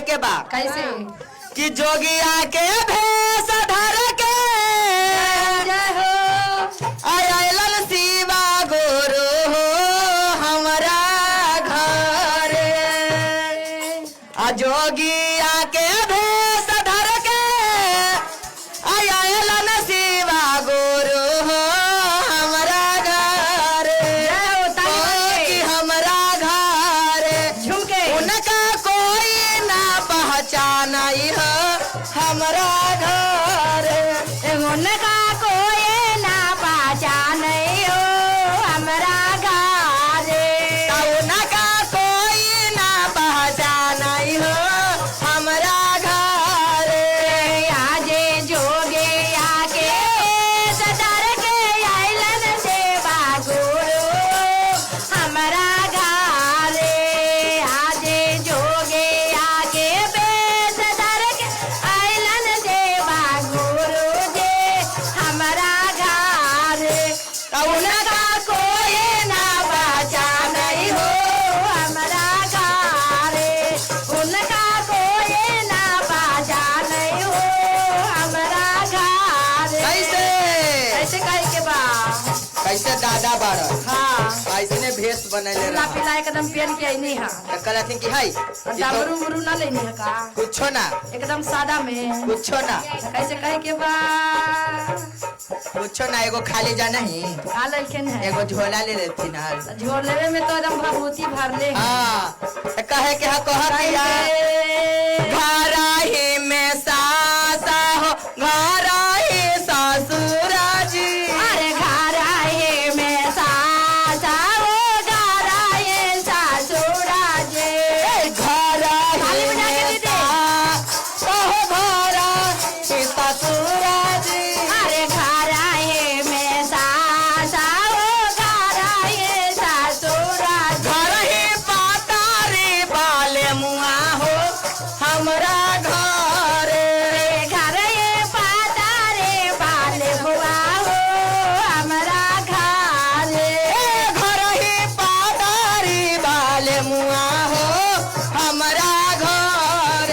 के बा कैसे कि जोगिया के भेष धर के जय हो आयल शिवा गुरु हो हमारा घर जोगिया के भेष धर के आयल शिवा गुरु हो हमारा घर कि हमारा घर झुमके उनका कोई ना पहचान हो हमारा घर उनका कोई ना पहचान हो हमारा घर उनका कोई ना पहचान हो हमारा घर आजे जोगे आके सदर के आइलन सेवा गुरु हमारा घर आजे जोगे आके बेसदर के आइलन सेवा गुरु जे हमारा घर उनका कोई ना पहचान हो हमारा घर उनका कोई ना पहचान हो हमारा घर कैसे ऐसे कहे के बा कैसे दादा बारह हाँ ऐसने भेष बनैले ना पिला एकदम पेन के नहीं है कहती कि हाई डमरू उमरू ना लेनी है का कुछो ना एकदम सादा में कुछो ना कैसे कहे के बा कुछो ना एगो खाली जा नहीं का लइकन है एगो झोला ले लेती ना झोल लेवे में तो एकदम भभूति भरले है हाँ तो कहे के कहतिया घर ही में सासा हो घर ही ससुर जी अरे घर आए में सासा हो घर आए सासुरा जे घर थाली ही बजा के में दे दे। घर ही ससुर जी अरे घर आए में सासा हो घर आए सासुरा जे घर ही पातारी बाले मुआ हो हमरा घर घर ये पाता रे बाले बुआ हो हमारा घर घर ही पातारी बाले मुआ हो हमरा घर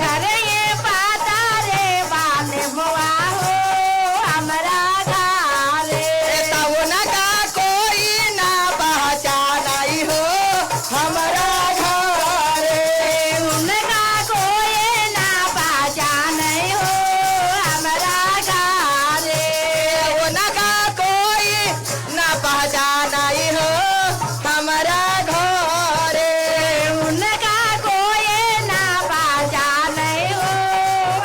घर ये पाता रे बाले बुआ हो हमारा घर उनका कोई ना पहचान हो हमरा घर उनका कोई ना पहचान हो हमारा घर उनका कोई ना पहचान हो हमरा घर उनका कोई ना पहचान हो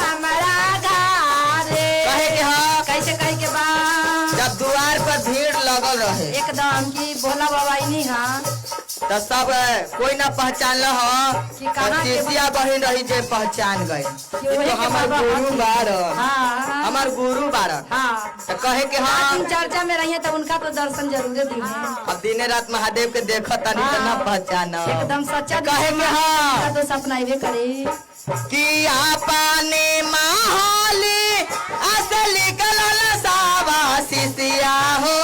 हमारा घर कहे के हाँ कैसे कहे के बा जब द्वार पर भीड़ लगल रहे एकदम की भोला बाबा नहीं हाँ तो सब कोई ना पहचान हो कि कहाँ के शिष्या बहन रही जे पहचान गई वही तो के हमार बाबा गुरु हथिन। बार हाँ हमार गुरु बार हाँ तो कहे के हाँ दिन चर्चा में रहिए तो उनका तो दर्शन जरूर दी है अब दिन रात महादेव के देखो तनी तो ना पहचान एकदम सच्चा कहे के हाँ उनका तो सपना ही करे कि आपने माहौली असली कलल सावा शिष्या हो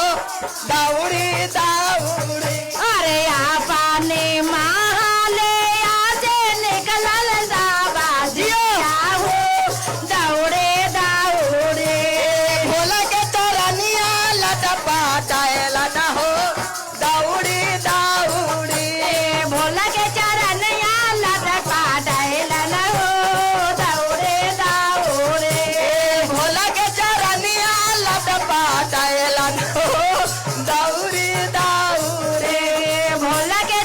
दौड़ी दौड़ी अरे आपने महाले आसे निकलल साबाजिया हो दौड़े दौड़े भोला के चरनिया लटपा चाहेला ना हो दौड़ी दौड़ी भोला के चरण या लट पाटैलन हो दौड़े दौड़े भोला के चरनिया लटपा चाहेला ना हो दौड़ी दौड़ी भोला के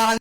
तहन